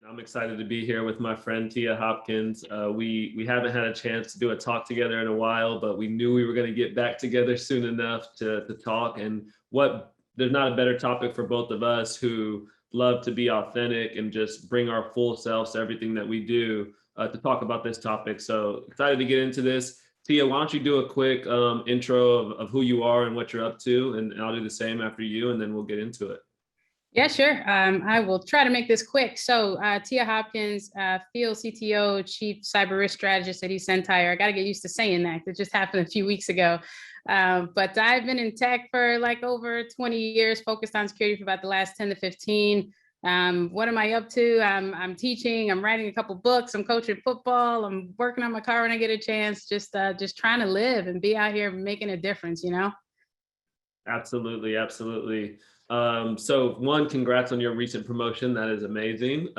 I'm excited to be here with my friend Tia Hopkins. We haven't had a chance to do a talk together in a while, but we knew we were going to get back together soon enough to talk. And what there's not a better topic for both of us who love to be authentic and just bring our full selves to everything that we do to talk about this topic. So excited to get into this. Tia, why don't you do a quick intro of who you are and what you're up to, and I'll do the same after you, and then we'll get into it. Yeah, sure. I will try to make this quick. So Tia Hopkins, Field CTO, Chief Cyber Risk Strategist at eSentire. I got to get used to saying that. It just happened a few weeks ago. But I've been in tech for like over 20 years, focused on security for about the last 10 to 15. What am I up to? I'm teaching, I'm writing a couple books, I'm coaching football, I'm working on my car when I get a chance, just trying to live and be out here making a difference, you know? Absolutely, absolutely. So one, congrats on your recent promotion. That is amazing.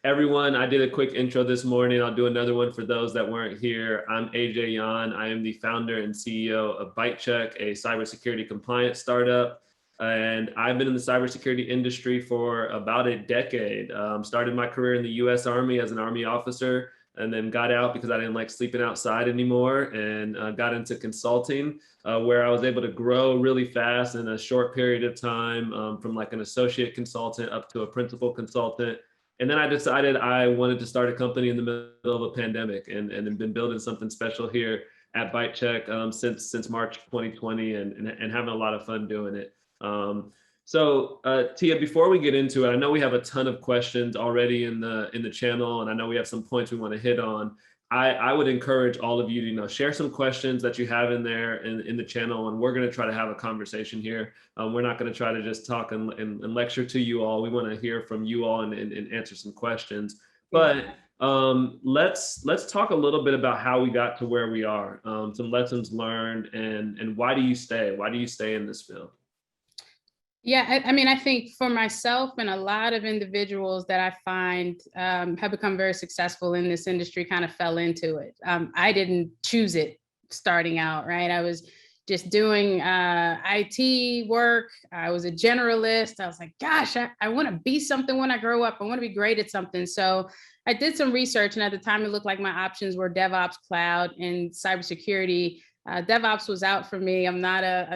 Everyone, I did a quick intro this morning. I'll do another one for those that weren't here. I'm AJ Yan. I am the founder and CEO of BiteCheck, a cybersecurity compliance startup. And I've been in the cybersecurity industry for about a decade. Started my career in the US Army as an Army officer, and then got out because I didn't like sleeping outside anymore, and got into consulting, where I was able to grow really fast in a short period of time, from like an associate consultant up to a principal consultant. And then I decided I wanted to start a company in the middle of a pandemic, and been building something special here at BiteCheck since March 2020, and having a lot of fun doing it. So Tia, before we get into it, I know we have a ton of questions already in the channel, and I know we have some points we want to hit on. I would encourage all of you to, share some questions that you have in there in the channel, and we're going to try to have a conversation here. We're not going to try to just talk and lecture to you all. We want to hear from you all and answer some questions. But let's talk a little bit about how we got to where we are, some lessons learned, and why do you stay? Why do you stay in this field? Yeah, I mean, I think for myself and a lot of individuals that I find have become very successful in this industry kind of fell into it. I didn't choose it starting out, right? I was just doing IT work. I was a generalist. I was like, gosh, I want to be something when I grow up. I want to be great at something. So I did some research, and at the time it looked like my options were DevOps, cloud, and cybersecurity. DevOps was out for me. I'm not a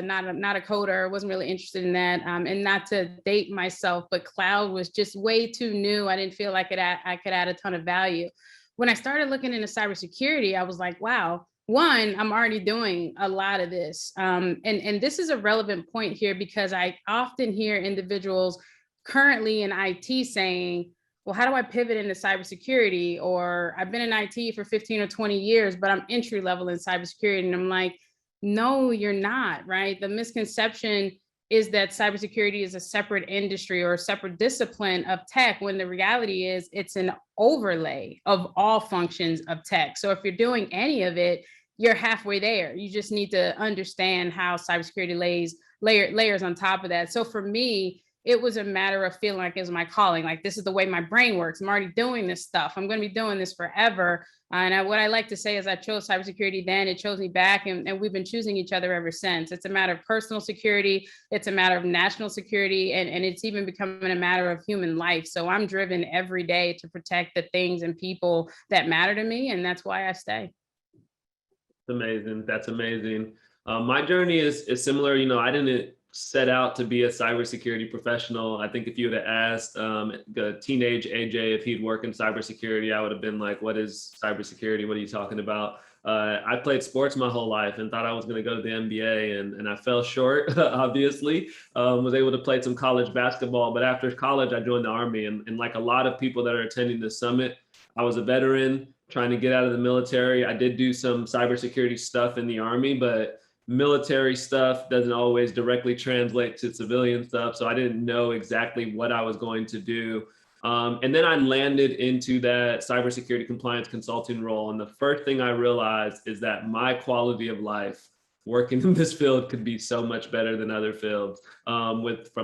coder. I wasn't really interested in that. And not to date myself, but cloud was just way too new. I didn't feel like I could add a ton of value. When I started looking into cybersecurity, I was like, wow, one, I'm already doing a lot of this. And this is a relevant point here because I often hear individuals currently in IT saying, well, how do I pivot into cybersecurity? Or I've been in IT for 15 or 20 years, but I'm entry level in cybersecurity. And I'm like, no, you're not, right? The misconception is that cybersecurity is a separate industry or a separate discipline of tech, when the reality is it's an overlay of all functions of tech. So if you're doing any of it, you're halfway there. You just need to understand how cybersecurity layers on top of that. So for me, it was a matter of feeling like it was my calling. Like, this is the way my brain works. I'm already doing this stuff. I'm going to be doing this forever. What I like to say is I chose cybersecurity then, it chose me back, and we've been choosing each other ever since. It's a matter of personal security. It's a matter of national security. And it's even becoming a matter of human life. So I'm driven every day to protect the things and people that matter to me. And that's why I stay. That's amazing. That's amazing. My journey is similar. I didn't set out to be a cybersecurity professional. I think if you would have asked the teenage AJ if he'd work in cybersecurity, I would have been like, what is cybersecurity? What are you talking about? I played sports my whole life and thought I was going to go to the NBA, and I fell short, obviously. Was able to play some college basketball, but after college, I joined the Army. And like a lot of people that are attending this summit, I was a veteran trying to get out of the military. I did do some cybersecurity stuff in the Army, but military stuff doesn't always directly translate to civilian stuff. So I didn't know exactly what I was going to do. And then I landed into that cybersecurity compliance consulting role. And the first thing I realized is that my quality of life working in this field could be so much better than other fields, from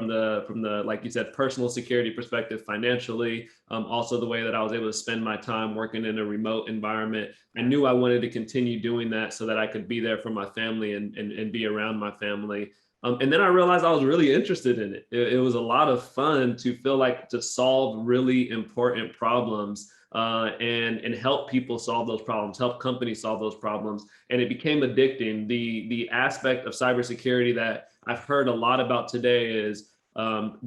the like you said, personal security perspective, financially, also the way that I was able to spend my time working in a remote environment. I knew I wanted to continue doing that so that I could be there for my family and be around my family. And then I realized I was really interested in it. It was a lot of fun to feel like to solve really important problems and help people solve those problems, help companies solve those problems. And it became addicting. The aspect of cybersecurity that I've heard a lot about today is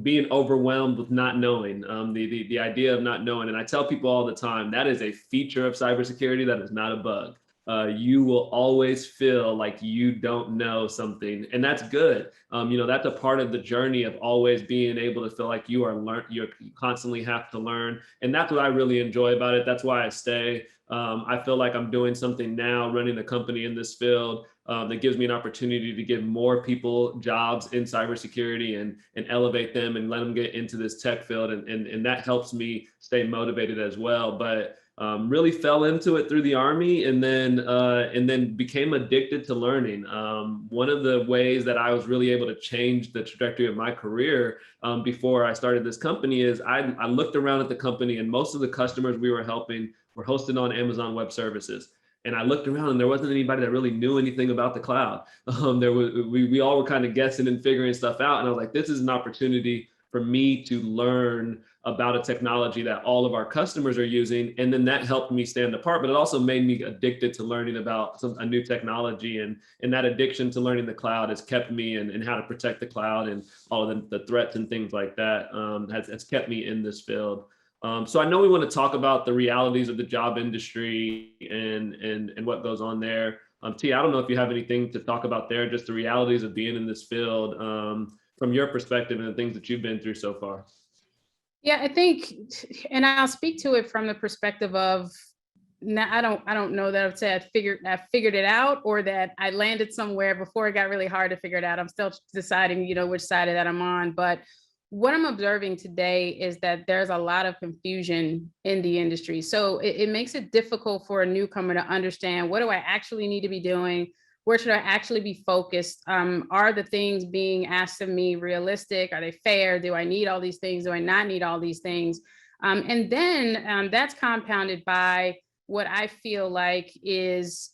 being overwhelmed with not knowing, the idea of not knowing. And I tell people all the time, that is a feature of cybersecurity, that is not a bug. You will always feel like you don't know something, and that's good. That's a part of the journey of always being able to feel like you constantly have to learn, and that's what I really enjoy about it. That's why I stay. I feel like I'm doing something now, running a company in this field that gives me an opportunity to give more people jobs in cybersecurity and elevate them and let them get into this tech field, and that helps me stay motivated as well. But really fell into it through the Army, and then became addicted to learning. One of the ways that I was really able to change the trajectory of my career before I started this company is I looked around at the company, and most of the customers we were helping were hosted on Amazon Web Services. And I looked around, and there wasn't anybody that really knew anything about the cloud. We all were kind of guessing and figuring stuff out. And I was like, this is an opportunity for me to learn about a technology that all of our customers are using. And then that helped me stand apart, but it also made me addicted to learning about a new technology. And that addiction to learning the cloud has kept me and how to protect the cloud and all of the threats and things like that has kept me in this field. So I know we want to talk about the realities of the job industry and what goes on there. T, I don't know if you have anything to talk about there, just the realities of being in this field from your perspective and the things that you've been through so far. Yeah, I think, and I'll speak to it from the perspective of, now I don't know that I would say I figured it out, or that I landed somewhere before it got really hard to figure it out. I'm still deciding, which side of that I'm on. But what I'm observing today is that there's a lot of confusion in the industry. So it makes it difficult for a newcomer to understand, what do I actually need to be doing? Where should I actually be focused? Are the things being asked of me realistic? Are they fair? Do I need all these things? Do I not need all these things? And then that's compounded by what I feel like is,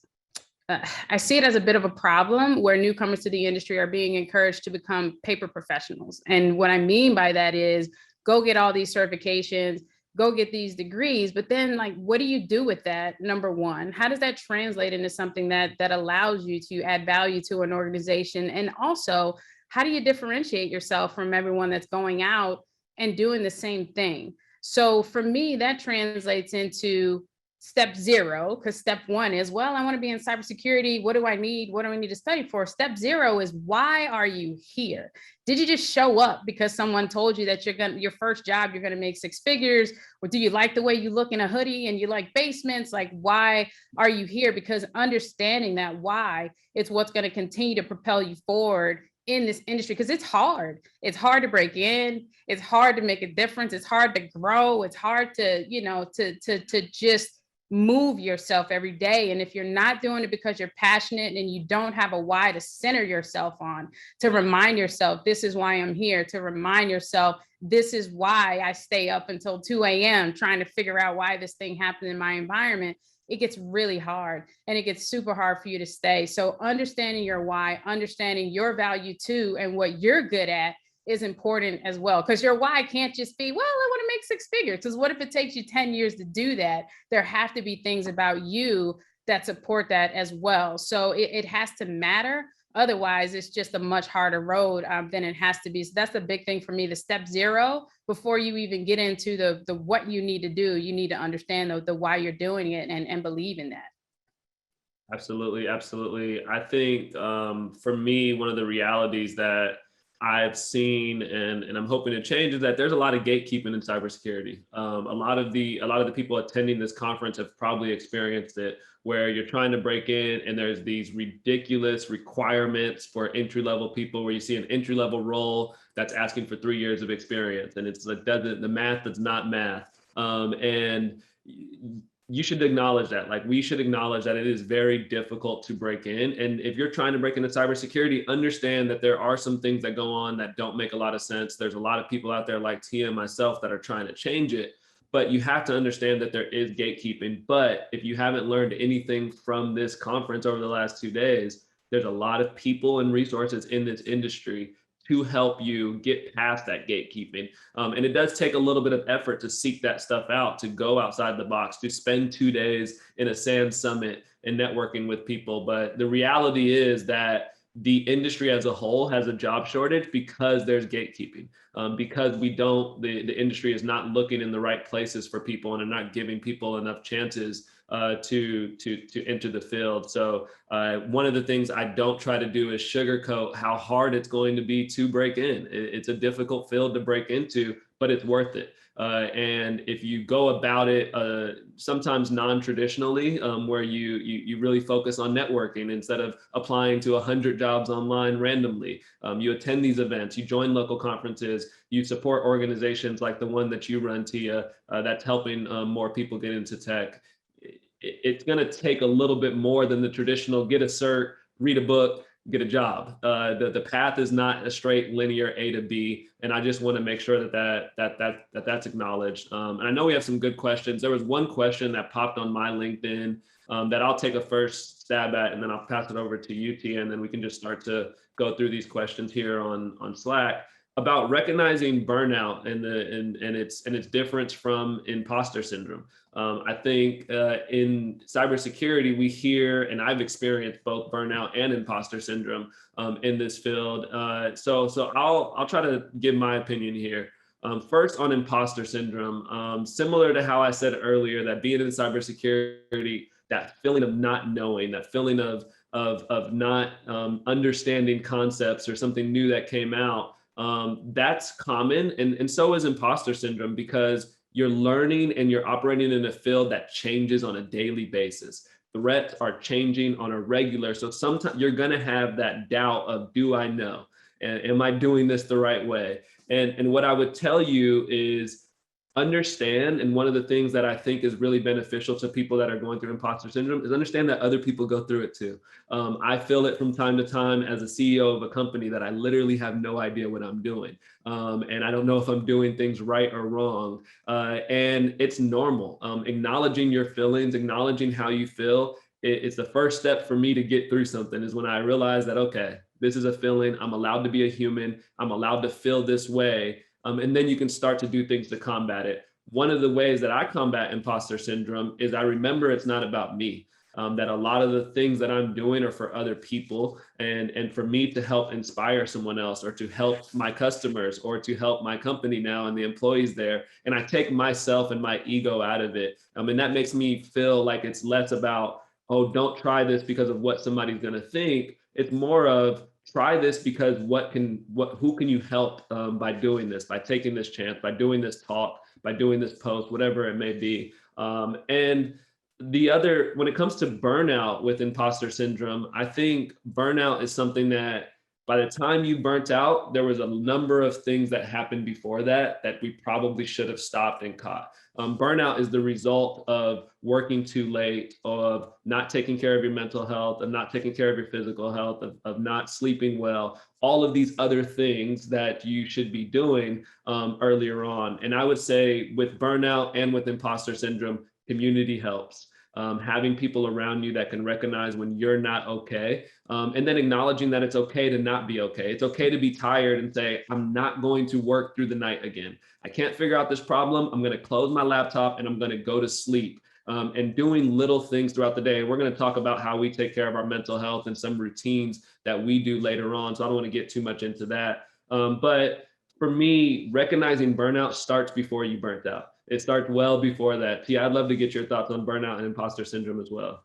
I see it as a bit of a problem where newcomers to the industry are being encouraged to become paper professionals. And what I mean by that is, go get all these certifications, go get these degrees, but then, like, what do you do with that? Number one, how does that translate into something that allows you to add value to an organization? And also, how do you differentiate yourself from everyone that's going out and doing the same thing? So for me, that translates into step zero, because step one is, well, I want to be in cybersecurity. What do I need? What do I need to study for? Step zero is, why are you here? Did you just show up because someone told you that your first job, you're going to make six figures? Or do you like the way you look in a hoodie and you like basements? Like, why are you here? Because understanding that why, it's what's going to continue to propel you forward in this industry, because it's hard. It's hard to break in. It's hard to make a difference. It's hard to grow. It's hard to, to just move yourself every day. And if you're not doing it because you're passionate and you don't have a why to center yourself on, to remind yourself, this is why I'm here, to remind yourself, this is why I stay up until 2 a.m. trying to figure out why this thing happened in my environment, it gets really hard, and it gets super hard for you to stay. So understanding your why, understanding your value too, and what you're good at is important as well. Because your why can't just be, well, I want to make six figures. Because what if it takes you 10 years to do that? There have to be things about you that support that as well. So it has to matter. Otherwise, it's just a much harder road than it has to be. So that's the big thing for me, the step zero. Before you even get into the what you need to do, you need to understand the why you're doing it and believe in that. Absolutely, absolutely. I think for me, one of the realities that I've seen and I'm hoping to change is that there's a lot of gatekeeping in cybersecurity. A lot of the people attending this conference have probably experienced it, where you're trying to break in and there's these ridiculous requirements for entry-level people, where you see an entry-level role that's asking for 3 years of experience, and it's like, the math does not math. And you should acknowledge that. Like, we should acknowledge that it is very difficult to break in. And if you're trying to break into cybersecurity, understand that there are some things that go on that don't make a lot of sense. There's a lot of people out there like Tia and myself that are trying to change it, but you have to understand that there is gatekeeping. But if you haven't learned anything from this conference over the last 2 days, there's a lot of people and resources in this industry to help you get past that gatekeeping. And it does take a little bit of effort to seek that stuff out, to go outside the box, to spend 2 days in a SANS summit and networking with people. But the reality is that the industry as a whole has a job shortage because there's gatekeeping, because the industry is not looking in the right places for people and are not giving people enough chances to enter the field. So one of the things I don't try to do is sugarcoat how hard it's going to be to break in. It's a difficult field to break into, but it's worth it. And if you go about it sometimes non-traditionally, where you really focus on networking instead of applying to 100 jobs online randomly, you attend these events, you join local conferences, you support organizations like the one that you run, Tia, that's helping more people get into tech. It's going to take a little bit more than the traditional get a cert, read a book, get a job. The path is not a straight linear A to B, and I just want to make sure that's acknowledged. And I know we have some good questions. There was one question that popped on my LinkedIn that I'll take a first stab at, and then I'll pass it over to you, Tia, and then we can just start to go through these questions here on Slack about recognizing burnout and its difference from imposter syndrome. I think in cybersecurity, we hear, and I've experienced both burnout and imposter syndrome in this field. So I'll try to give my opinion here. First, on imposter syndrome, similar to how I said earlier, that being in cybersecurity, that feeling of not knowing, that feeling of not understanding concepts or something new that came out, that's common, and so is imposter syndrome, because you're learning and you're operating in a field that changes on a daily basis. Threats are changing on a regular, so sometimes you're going to have that doubt of, do I know? And am I doing this the right way? And what I would tell you is understand, and one of the things that I think is really beneficial to people that are going through imposter syndrome is understand that other people go through it too. I feel it from time to time as a CEO of a company that I literally have no idea what I'm doing. And I don't know if I'm doing things right or wrong. And it's normal. Acknowledging your feelings, acknowledging how you feel, it's the first step for me to get through something, is when I realize that, okay, this is a feeling, I'm allowed to be a human, I'm allowed to feel this way. And then you can start to do things to combat it. One of the ways that I combat imposter syndrome is I remember it's not about me, that a lot of the things that I'm doing are for other people, and for me to help inspire someone else, or to help my customers, or to help my company now and the employees there. And I take myself and my ego out of it. And that makes me feel like it's less about, oh, don't try this because of what somebody's going to think. It's more of, try this because who can you help by doing this, by taking this chance, by doing this talk, by doing this post, whatever it may be. And the other, when it comes to burnout with imposter syndrome, I think burnout is something that by the time you burnt out, there was a number of things that happened before that we probably should have stopped and caught. Burnout is the result of working too late, of not taking care of your mental health, of not taking care of your physical health, of not sleeping well, all of these other things that you should be doing earlier on. And I would say with burnout and with imposter syndrome, community helps. Having people around you that can recognize when you're not okay, and then acknowledging that it's okay to not be okay. It's okay to be tired and say, I'm not going to work through the night again. I can't figure out this problem. I'm going to close my laptop and I'm going to go to sleep. And doing little things throughout the day. And we're going to talk about how we take care of our mental health and some routines that we do later on. So I don't want to get too much into that. But for me, recognizing burnout starts before you burnt out. It starts well before that. Yeah, I'd love to get your thoughts on burnout and imposter syndrome as well.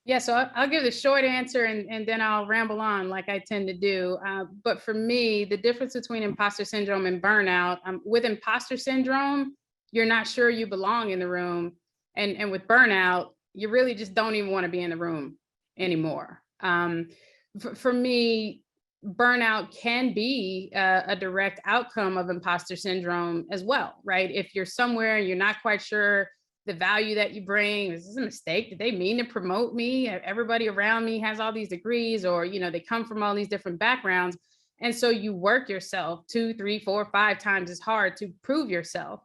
Yeah, so I'll give the short answer, and then I'll ramble on like I tend to do. But for me, the difference between imposter syndrome and burnout, with imposter syndrome, you're not sure you belong in the room. And with burnout, you really just don't even want to be in the room anymore. For me, burnout can be a direct outcome of imposter syndrome as well, right? If you're somewhere and you're not quite sure the value that you bring, is this a mistake? Did they mean to promote me? Everybody around me has all these degrees, or, they come from all these different backgrounds. And so you work yourself 2, 3, 4, 5 times as hard to prove yourself,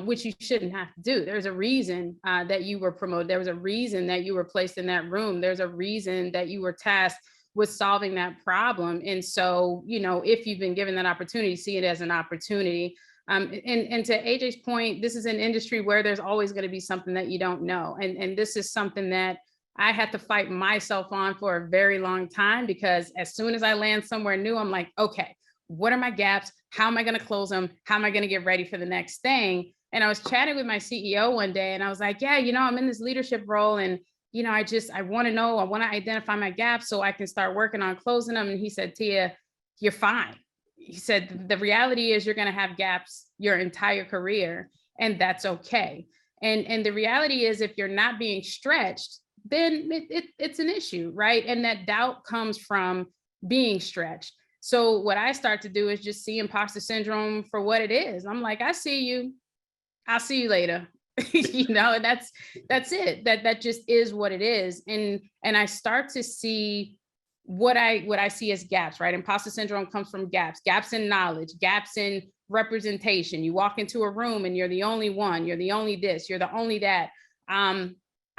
which you shouldn't have to do. There's a reason that you were promoted. There was a reason that you were placed in that room. There's a reason that you were tasked with solving that problem. And so, if you've been given that opportunity, see it as an opportunity. And to AJ's point, this is an industry where there's always going to be something that you don't know. And this is something that I had to fight myself on for a very long time, because as soon as I land somewhere new, I'm like, okay, what are my gaps? How am I going to close them? How am I going to get ready for the next thing? And I was chatting with my CEO one day and I was like, yeah, I'm in this leadership role, and I want to know, I want to identify my gaps so I can start working on closing them. And he said, Tia, you're fine. He said, the reality is you're going to have gaps your entire career, and that's okay. And the reality is, if you're not being stretched, then it's an issue, right? And that doubt comes from being stretched. So what I start to do is just see imposter syndrome for what it is. I'm like, I see you. I'll see you later. And that's it. That just is what it is. And I start to see what I see as gaps, right? Imposter syndrome comes from gaps in knowledge, gaps in representation. You walk into a room and you're the only one, you're the only this, you're the only that.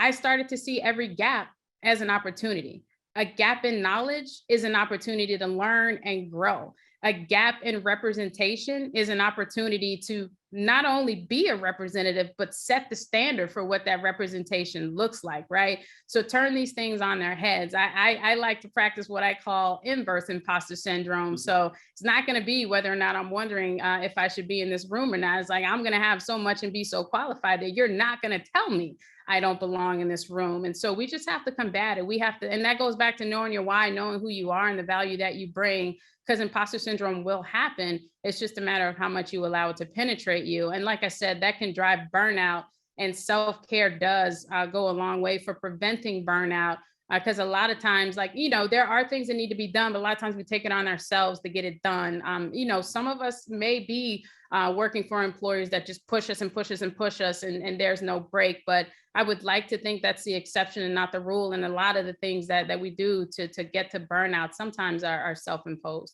I started to see every gap as an opportunity. A gap in knowledge is an opportunity to learn and grow. A gap in representation is an opportunity to not only be a representative, but set the standard for what that representation looks like, right? So turn these things on their heads. I like to practice what I call inverse imposter syndrome. So it's not going to be whether or not I'm wondering if I should be in this room or not. It's like, I'm going to have so much and be so qualified that you're not going to tell me I don't belong in this room. And so we just have to combat it. We have to, and that goes back to knowing your why, knowing who you are and the value that you bring, because imposter syndrome will happen. It's just a matter of how much you allow it to penetrate you. And like I said, that can drive burnout, and self-care does go a long way for preventing burnout. Because a lot of times, there are things that need to be done, but a lot of times we take it on ourselves to get it done. Some of us may be working for employers that just push us and push us and push us, and there's no break. But I would like to think that's the exception and not the rule. And a lot of the things that we do to get to burnout sometimes are self-imposed.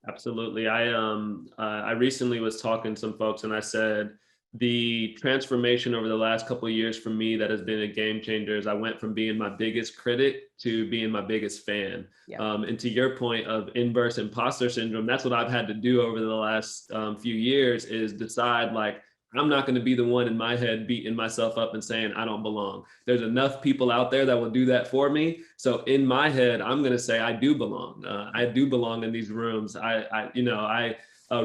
Absolutely. I recently was talking to some folks, and I said the transformation over the last couple of years for me that has been a game changer is I went from being my biggest critic to being my biggest fan. Yep. And to your point of inverse imposter syndrome, that's what I've had to do over the last few years, is decide, like, I'm not going to be the one in my head beating myself up and saying I don't belong. There's enough people out there that will do that for me. So in my head, I'm going to say I do belong. I do belong in these rooms. I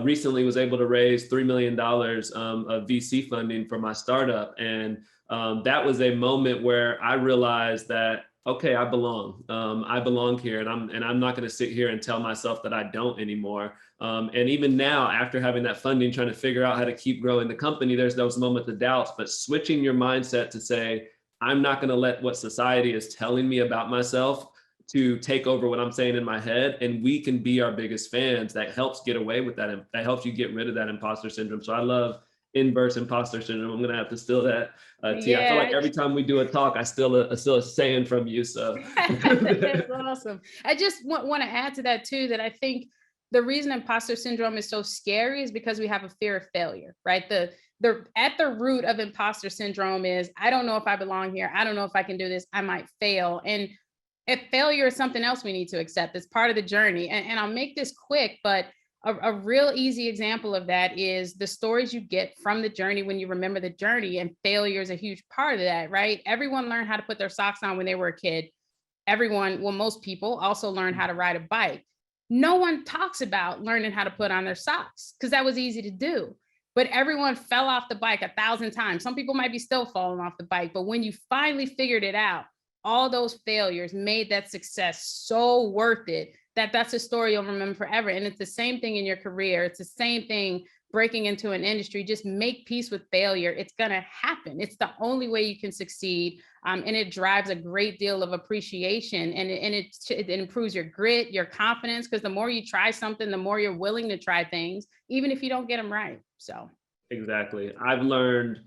recently was able to raise $3 million of VC funding for my startup. And that was a moment where I realized that, okay, I belong. I belong here, and I'm not going to sit here and tell myself that I don't anymore. And even now, after having that funding, trying to figure out how to keep growing the company, there's those moments of doubts, but switching your mindset to say, I'm not going to let what society is telling me about myself to take over what I'm saying in my head. And we can be our biggest fans. That helps get away with that. That helps you get rid of that imposter syndrome. So I love inverse imposter syndrome. I'm going to have to steal that. Tia, I feel like every time we do a talk, I steal a saying from you. So that's awesome. I just want to add to that too, that I think the reason imposter syndrome is so scary is because we have a fear of failure, right? The at the root of imposter syndrome is, I don't know if I belong here. I don't know if I can do this. I might fail. And if failure is something else we need to accept, it's part of the journey. And I'll make this quick, but a real easy example of that is the stories you get from the journey when you remember the journey, and failure is a huge part of that, right? Everyone learned how to put their socks on when they were a kid. Most people also learned how to ride a bike. No one talks about learning how to put on their socks because that was easy to do. But everyone fell off the bike 1,000 times. Some people might be still falling off the bike, but when you finally figured it out, all those failures made that success so worth it that's a story you'll remember forever. And it's the same thing in your career. It's the same thing breaking into an industry. Just make peace with failure. It's going to happen. It's the only way you can succeed. And it drives a great deal of appreciation, and it improves your grit, your confidence, because the more you try something, the more you're willing to try things, even if you don't get them right. So exactly. I've learned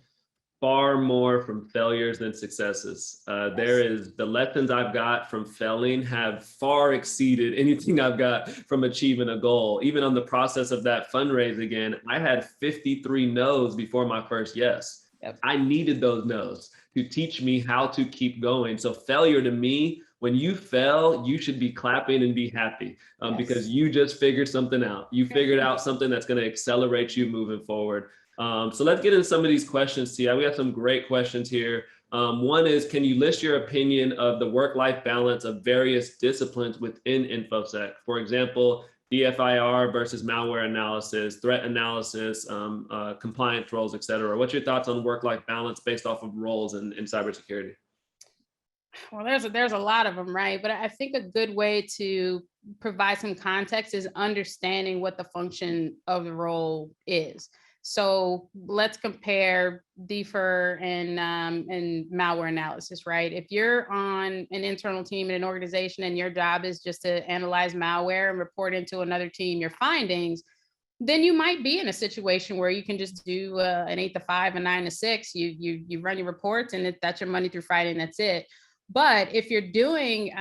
far more from failures than successes. The lessons I've got from failing have far exceeded anything I've got from achieving a goal. Even on the process of that fundraise, again, I had 53 no's before my first yes. Yep. I needed those no's to teach me how to keep going. So failure to me When you fail, you should be clapping and be happy because you just figured something out. You figured out something that's going to accelerate you moving forward. So let's get into some of these questions, Ti. We have some great questions here. One is, can you list your opinion of the work-life balance of various disciplines within InfoSec? For example, DFIR versus malware analysis, threat analysis, compliance roles, et cetera. What's your thoughts on work-life balance based off of roles in cybersecurity? Well, there's a lot of them, right? But I think a good way to provide some context is understanding what the function of the role is. So let's compare DFIR and malware analysis, right? If you're on an internal team in an organization and your job is just to analyze malware and report into another team your findings, then you might be in a situation where you can just do an 8 to 5, a 9 to 6. You run your reports, and that's your Monday through Friday, and that's it. But if you're doing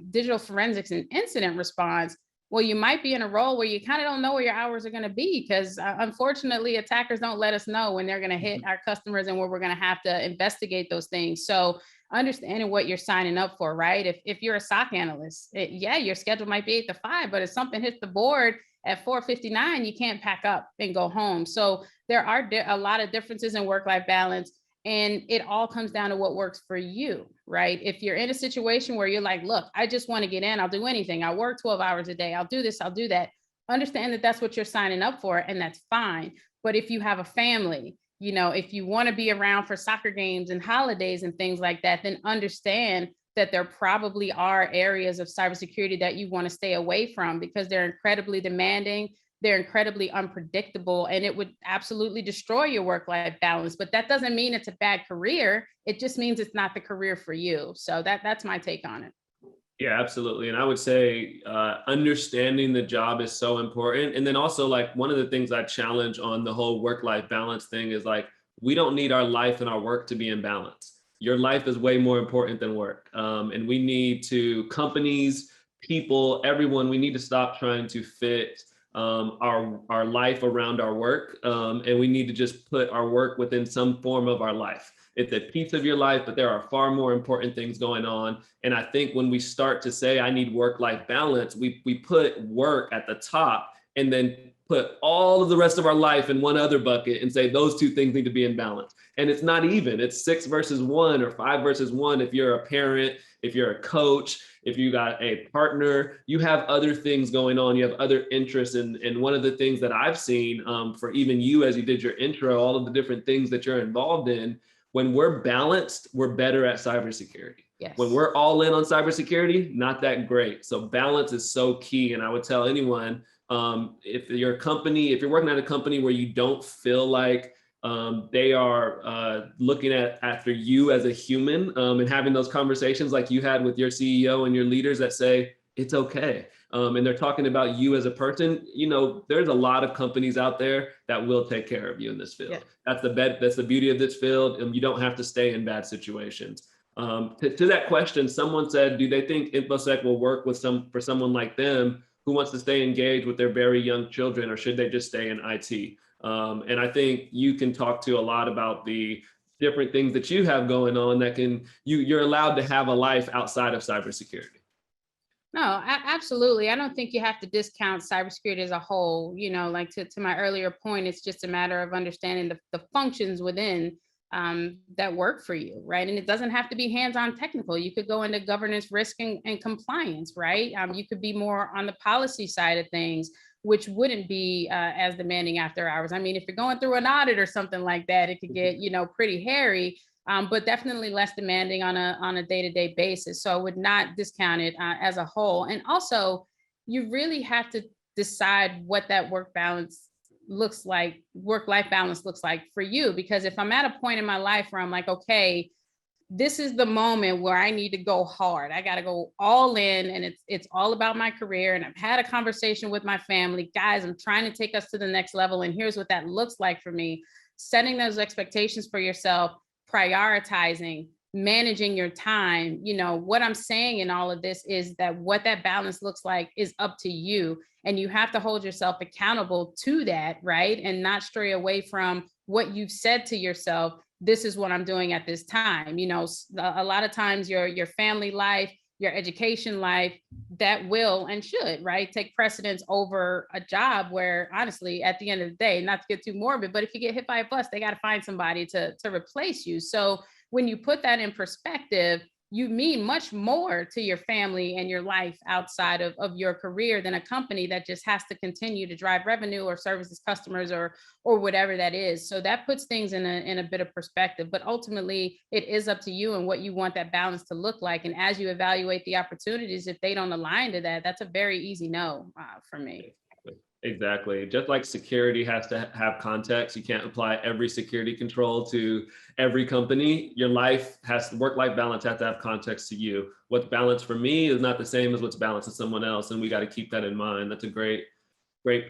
digital forensics and incident response, well, you might be in a role where you kind of don't know where your hours are going to be, because unfortunately, attackers don't let us know when they're going to hit our customers and where we're going to have to investigate those things. So understanding what you're signing up for, right? If you're a SOC analyst, yeah, your schedule might be 8 to 5, but if something hits the board at 4:59, you can't pack up and go home. So there are a lot of differences in work-life balance. And it all comes down to what works for you, right? If you're in a situation where you're like, look, I just want to get in, I'll do anything. I'll work 12 hours a day. I'll do this, I'll do that. Understand that that's what you're signing up for, and that's fine. But if you have a family, if you want to be around for soccer games and holidays and things like that, then understand that there probably are areas of cybersecurity that you want to stay away from, because they're incredibly demanding. They're incredibly unpredictable, and it would absolutely destroy your work-life balance. But that doesn't mean it's a bad career. It just means it's not the career for you. So that's my take on it. Yeah, absolutely. And I would say understanding the job is so important. And then also, like, one of the things I challenge on the whole work-life balance thing is, like, we don't need our life and our work to be in balance. Your life is way more important than work. And we need to, companies, people, everyone, we need to stop trying to fit our life around our work, and we need to just put our work within some form of our life. It's a piece of your life, but there are far more important things going on. And I think when we start to say, I need work-life balance, we put work at the top and then put all of the rest of our life in one other bucket and say those two things need to be in balance. And it's not even. It's 6 versus 1 or 5 versus 1. If you're a parent, if you're a coach, if you got a partner, you have other things going on. You have other interests. And one of the things that I've seen for even you, as you did your intro, all of the different things that you're involved in, when we're balanced, we're better at cybersecurity. Yes. When we're all in on cybersecurity, not that great. So balance is so key. And I would tell anyone, if you're working at a company where you don't feel like they are looking after you as a human, and having those conversations like you had with your CEO and your leaders that say it's okay, and they're talking about you as a person, there's a lot of companies out there that will take care of you in this field. Yeah. That's the beauty of this field, and you don't have to stay in bad situations. To that question, someone said, do they think InfoSec will work for someone like them who wants to stay engaged with their very young children, or should they just stay in IT? And I think you can talk to a lot about the different things that you have going on that you're allowed to have a life outside of cybersecurity. No, absolutely. I don't think you have to discount cybersecurity as a whole. Like to my earlier point, it's just a matter of understanding the functions within that work for you, right? And it doesn't have to be hands-on technical. You could go into governance, risk, and compliance, right? You could be more on the policy side of things, which wouldn't be as demanding after hours. I mean, if you're going through an audit or something like that, it could get, pretty hairy, but definitely less demanding on a day-to-day basis. So I would not discount it as a whole. And also, you really have to decide what that work-life balance looks like for you. Because if I'm at a point in my life where I'm like, okay, this is the moment where I need to go hard. I got to go all in, and it's all about my career. And I've had a conversation with my family, guys, I'm trying to take us to the next level. And here's what that looks like for me. Setting those expectations for yourself, prioritizing, managing your time. What I'm saying in all of this is that what that balance looks like is up to you. And you have to hold yourself accountable to that, right? And not stray away from what you've said to yourself. This is what I'm doing at this time. A lot of times your family life, your education life, that will and should, right, take precedence over a job where honestly, at the end of the day, not to get too morbid, but if you get hit by a bus, they got to find somebody to replace you. So when you put that in perspective, you mean much more to your family and your life outside of your career than a company that just has to continue to drive revenue or service its customers or whatever that is. So that puts things in a bit of perspective. But ultimately, it is up to you and what you want that balance to look like. And as you evaluate the opportunities, if they don't align to that, that's a very easy no for me. Exactly. Just like security has to have context, you can't apply every security control to every company. Your life has work-life balance has to have context to you. What's balanced for me is not the same as what's balanced to someone else, and we got to keep that in mind. That's a great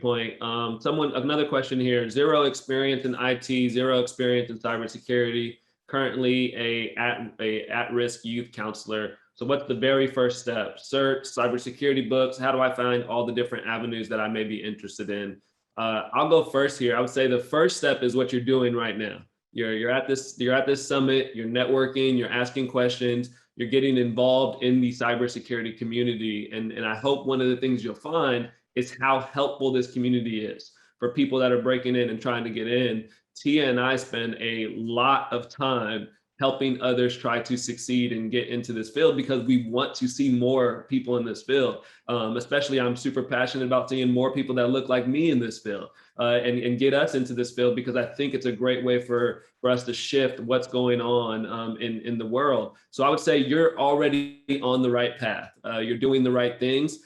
point. Another question here: zero experience in IT, zero experience in cybersecurity. Currently, a at-risk youth counselor. So what's the very first step? Search cybersecurity books. How do I find all the different avenues that I may be interested in? I'll go first here. I would say the first step is what you're doing right now. You're at this summit. You're networking. You're asking questions. You're getting involved in the cybersecurity community. And I hope one of the things you'll find is how helpful this community is for people that are breaking in and trying to get in. Tia and I spend a lot of time helping others try to succeed and get into this field because we want to see more people in this field. Especially, I'm super passionate about seeing more people that look like me in this field and get us into this field because I think it's a great way for us to shift what's going on in the world. So I would say you're already on the right path. You're doing the right things.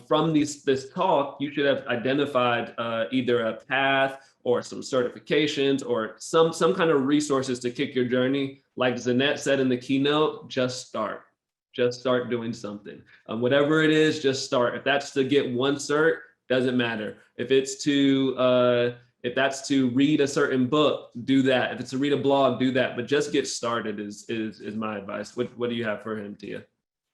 From this talk, you should have identified either a path or some certifications or some kind of resources to kick your journey. Like Zanette said in the keynote, just start doing something. Whatever it is, just start. If that's to get one cert, doesn't matter. If that's to read a certain book, do that. If it's to read a blog, do that. But just get started is my advice. What do you have for him, Tia?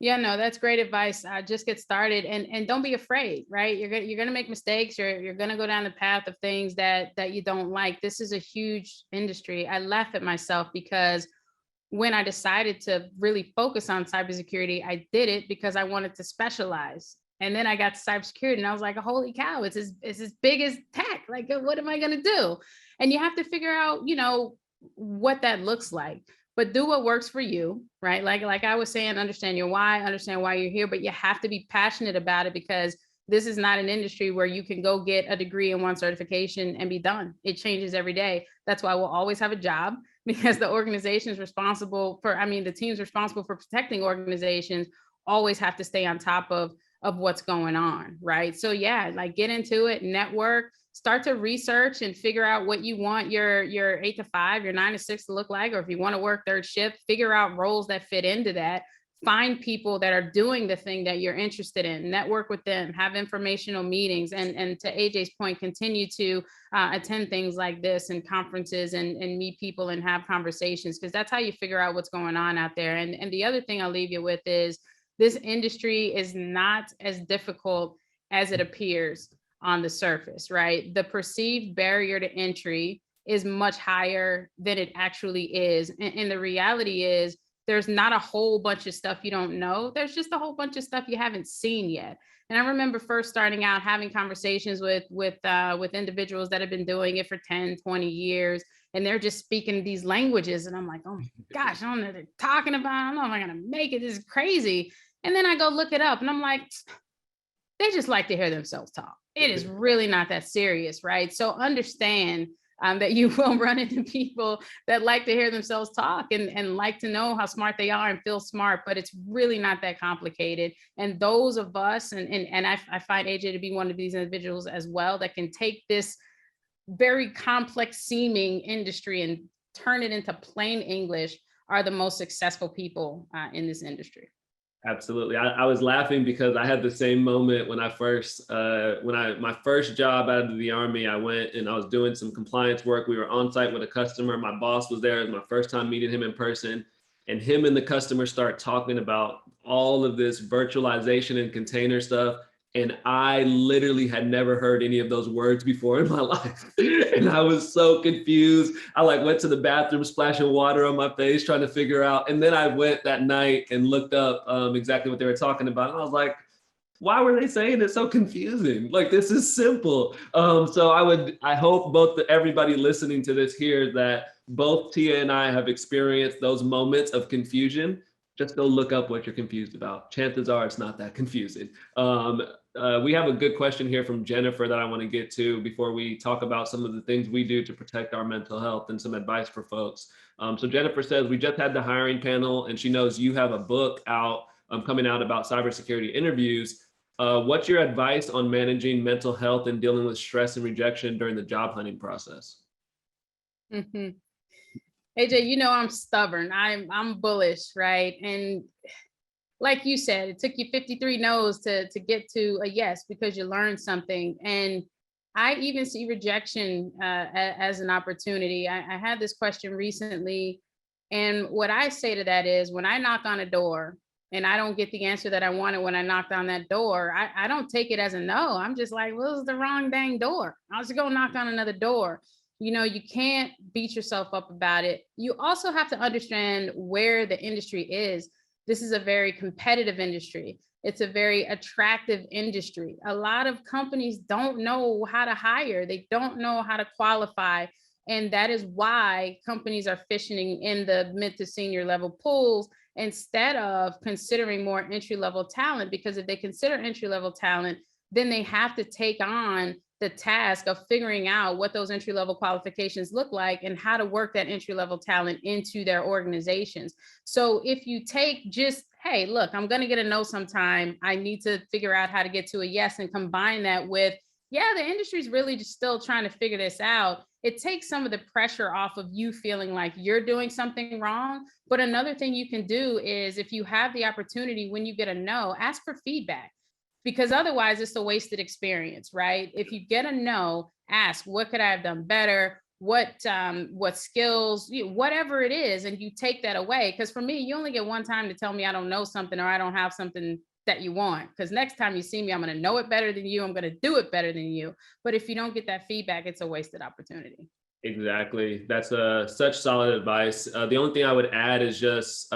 Yeah, no, that's great advice. Just get started and don't be afraid, right? You're gonna make mistakes. You're gonna go down the path of things that you don't like. This is a huge industry. I laugh at myself because when I decided to really focus on cybersecurity, I did it because I wanted to specialize. And then I got to cybersecurity and I was like, holy cow, it's as big as tech. Like, what am I gonna do? And you have to figure out, what that looks like. But do what works for you, right? Like I was saying, understand your why, understand why you're here, but you have to be passionate about it because this is not an industry where you can go get a degree in one certification and be done. It changes every day. That's why we'll always have a job because the organizations responsible for, the teams responsible for protecting organizations always have to stay on top of what's going on, right? So yeah, like get into it, network, start to research and figure out what you want your 8 to 5, your 9 to 6 to look like, or if you want to work third shift, figure out roles that fit into that. Find people that are doing the thing that you're interested in, network with them, have informational meetings, and to AJ's point, continue to attend things like this and conferences and meet people and have conversations, because that's how you figure out what's going on out there. And the other thing I'll leave you with is this industry is not as difficult as it appears on the surface, right? The perceived barrier to entry is much higher than it actually is. And the reality is there's not a whole bunch of stuff you don't know. There's just a whole bunch of stuff you haven't seen yet. And I remember first starting out having conversations with individuals that have been doing it for 10, 20 years, and they're just speaking these languages. And I'm like, oh my gosh, I don't know what they're talking about. I don't know if I'm gonna make it. This is crazy. And then I go look it up and I'm like, they just like to hear themselves talk. It is really not that serious, right? So understand that you will run into people that like to hear themselves talk and like to know how smart they are and feel smart, but it's really not that complicated. And those of us, and I find AJ to be one of these individuals as well, that can take this very complex seeming industry and turn it into plain English, are the most successful people in this industry. Absolutely. I was laughing because I had the same moment when my first job out of the Army. I went and I was doing some compliance work. We were on site with a customer. My boss was there. It was my first time meeting him in person. And him and the customer start talking about all of this virtualization and container stuff. And I literally had never heard any of those words before in my life. And I was so confused. I like went to the bathroom, splashing water on my face, trying to figure out. And then I went that night and looked up exactly what they were talking about. And I was like, why were they saying it so confusing? Like, this is simple. So I hope everybody listening to this here that both Tia and I have experienced those moments of confusion. Just go look up what you're confused about. Chances are it's not that confusing. We have a good question here from Jennifer that I want to get to before we talk about some of the things we do to protect our mental health and some advice for folks. So Jennifer says, we just had the hiring panel and she knows you have a book out coming out about cybersecurity interviews. What's your advice on managing mental health and dealing with stress and rejection during the job hunting process? Mhm. AJ, you know I'm stubborn. I'm bullish, right? And like you said, it took you 53 no's to get to a yes because you learned something. And I even see rejection as an opportunity. I had this question recently, and what I say to that is when I knock on a door and I don't get the answer that I wanted when I knocked on that door, I don't take it as a no. I'm just like, well, this is the wrong dang door. I'll just go knock on another door. You know, you can't beat yourself up about it. You also have to understand where the industry is. This is a very competitive industry. It's a very attractive industry. A lot of companies don't know how to hire, they don't know how to qualify. And that is why companies are fishing in the mid to senior level pools instead of considering more entry level talent. Because if they consider entry level talent, then they have to take on the task of figuring out what those entry level qualifications look like and how to work that entry level talent into their organizations. So if you take just, hey, look, I'm going to get a no sometime, I need to figure out how to get to a yes, and combine that with, yeah, the industry's really just still trying to figure this out, it takes some of the pressure off of you feeling like you're doing something wrong. But another thing you can do is if you have the opportunity when you get a no, ask for feedback, because otherwise it's a wasted experience, right? If you get a no, ask, what could I have done better? What skills, whatever it is, and you take that away. Because for me, you only get one time to tell me I don't know something or I don't have something that you want. Because next time you see me, I'm going to know it better than you. I'm going to do it better than you. But if you don't get that feedback, it's a wasted opportunity. Exactly. That's such solid advice. The only thing I would add is just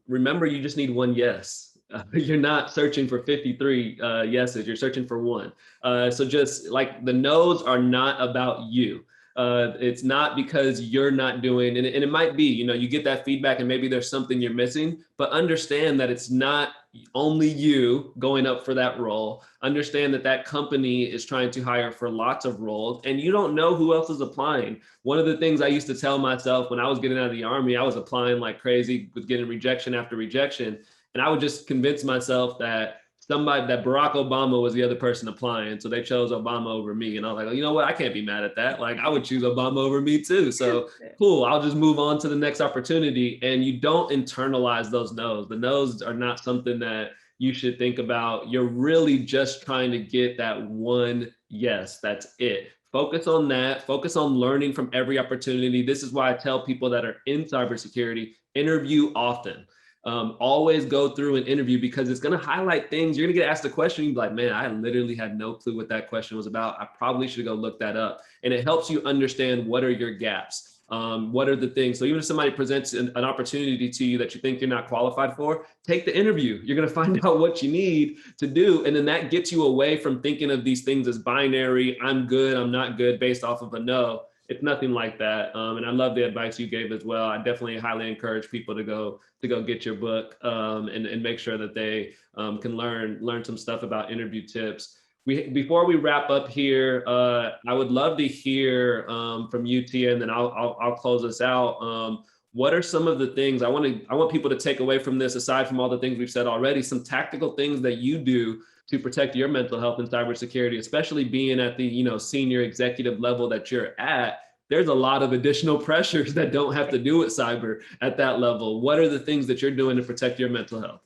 remember, you just need one yes. You're not searching for 53 yeses, you're searching for one. So just like the no's are not about you. It's not because you're not doing, and it might be, you get that feedback and maybe there's something you're missing, but understand that it's not only you going up for that role. Understand that that company is trying to hire for lots of roles and you don't know who else is applying. One of the things I used to tell myself when I was getting out of the Army, I was applying like crazy with getting rejection after rejection. And I would just convince myself that Barack Obama was the other person applying. So they chose Obama over me. And I was like, oh, you know what? I can't be mad at that. Like I would choose Obama over me too. So cool. I'll just move on to the next opportunity. And you don't internalize those no's. The no's are not something that you should think about. You're really just trying to get that one yes. That's it. Focus on that. Focus on learning from every opportunity. This is why I tell people that are in cybersecurity, interview often. Always go through an interview because it's going to highlight things. You're going to get asked a question. You're like, man, I literally had no clue what that question was about. I probably should go look that up. And it helps you understand what are your gaps. What are the things? So even if somebody presents an opportunity to you that you think you're not qualified for, take the interview. You're going to find out what you need to do. And then that gets you away from thinking of these things as binary. I'm good, I'm not good based off of a no. It's nothing like that. And I love the advice you gave as well. I definitely highly encourage people to go get your book and make sure that they can learn some stuff about interview tips. Before we wrap up here, I would love to hear from you, Tia, and then I'll close us out. What are some of the things I want people to take away from this, aside from all the things we've said already, some tactical things that you do to protect your mental health in cybersecurity, especially being at the senior executive level that you're at? There's a lot of additional pressures that don't have to do with cyber at that level. What are the things that you're doing to protect your mental health?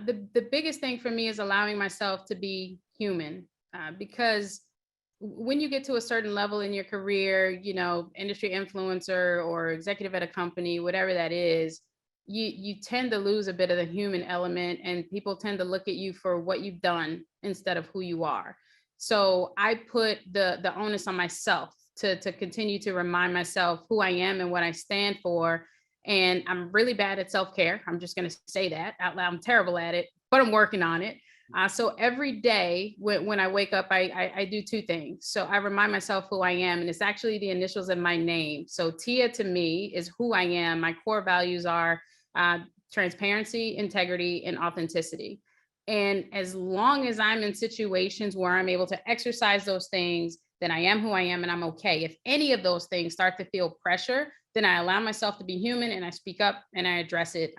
The biggest thing for me is allowing myself to be human, because when you get to a certain level in your career, industry influencer or executive at a company, whatever that is, you tend to lose a bit of the human element, and people tend to look at you for what you've done instead of who you are. So I put the onus on myself to continue to remind myself who I am and what I stand for. And I'm really bad at self-care. I'm just going to say that out loud. I'm terrible at it, but I'm working on it. So every day when I wake up, I do two things. So I remind myself who I am, and it's actually the initials of my name. So Tia to me is who I am. My core values are uh, transparency, integrity, and authenticity. And as long as I'm in situations where I'm able to exercise those things, then I am who I am and I'm okay. If any of those things start to feel pressure, then I allow myself to be human and I speak up and I address it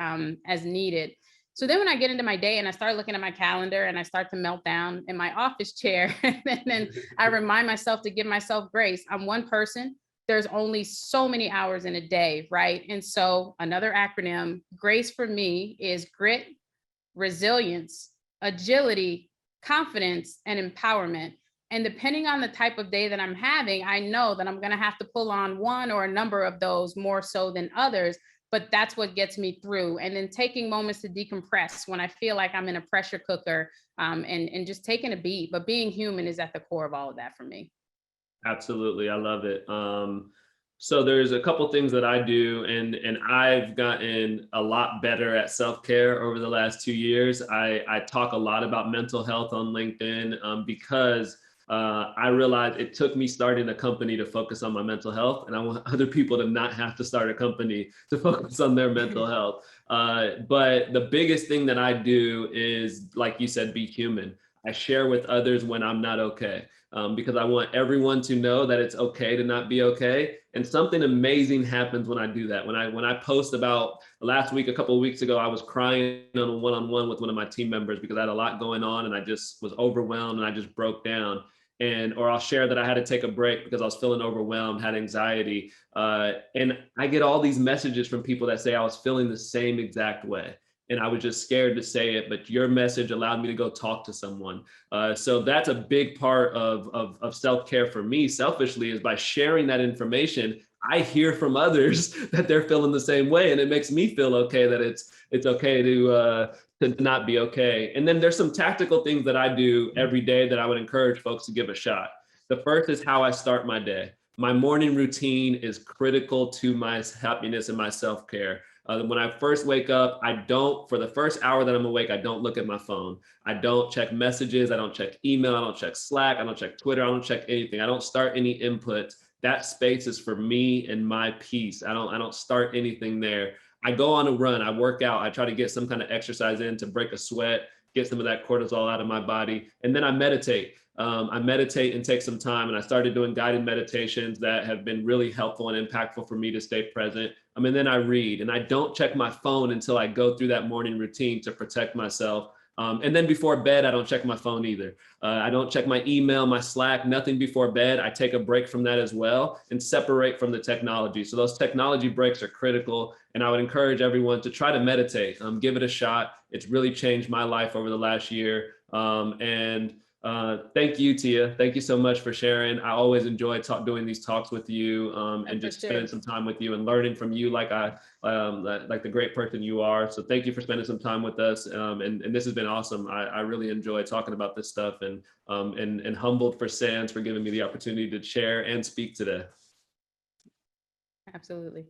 as needed. So then when I get into my day and I start looking at my calendar and I start to melt down in my office chair, and then I remind myself to give myself grace. I'm one person. There's only so many hours in a day, right? And so another acronym, GRACE for me is grit, resilience, agility, confidence, and empowerment. And depending on the type of day that I'm having, I know that I'm going to have to pull on one or a number of those more so than others. But that's what gets me through. And then taking moments to decompress when I feel like I'm in a pressure cooker, and just taking a beat. But being human is at the core of all of that for me. Absolutely, I love it. So there's a couple things that I do, and I've gotten a lot better at self-care over the last 2 years. I talk a lot about mental health on LinkedIn because I realized it took me starting a company to focus on my mental health, and I want other people to not have to start a company to focus on their mental health. But the biggest thing that I do is, like you said, be human. I share with others when I'm not okay, because I want everyone to know that it's okay to not be okay. And something amazing happens when I do that. When I post about last week, a couple of weeks ago, I was crying on a one-on-one with one of my team members because I had a lot going on and I just was overwhelmed and I just broke down. Or I'll share that I had to take a break because I was feeling overwhelmed, had anxiety. And I get all these messages from people that say I was feeling the same exact way. And I was just scared to say it, but your message allowed me to go talk to someone. So that's a big part of self-care for me, selfishly, is by sharing that information. I hear from others that they're feeling the same way, and it makes me feel okay that it's okay to not be okay. And then there's some tactical things that I do every day that I would encourage folks to give a shot. The first is how I start my day. My morning routine is critical to my happiness and my self-care. When I first wake up, for the first hour that I'm awake, I don't look at my phone. I don't check messages. I don't check email. I don't check Slack. I don't check Twitter. I don't check anything. I don't start any input. That space is for me and my peace. I don't start anything there. I go on a run. I work out. I try to get some kind of exercise in to break a sweat, get some of that cortisol out of my body. And then I meditate. I meditate and take some time. And I started doing guided meditations that have been really helpful and impactful for me to stay present. And then I read, and I don't check my phone until I go through that morning routine to protect myself. And then before bed, I don't check my phone either. I don't check my email, my Slack, nothing before bed. I take a break from that as well and separate from the technology. So those technology breaks are critical. And I would encourage everyone to try to meditate, give it a shot. It's really changed my life over the last year. Thank you, Tia. Thank you so much for sharing. I always enjoy doing these talks with you, and just spending some time with you and learning from you, like the great person you are. So thank you for spending some time with us. And this has been awesome. I really enjoy talking about this stuff, and humbled for Sands for giving me the opportunity to share and speak today. Absolutely.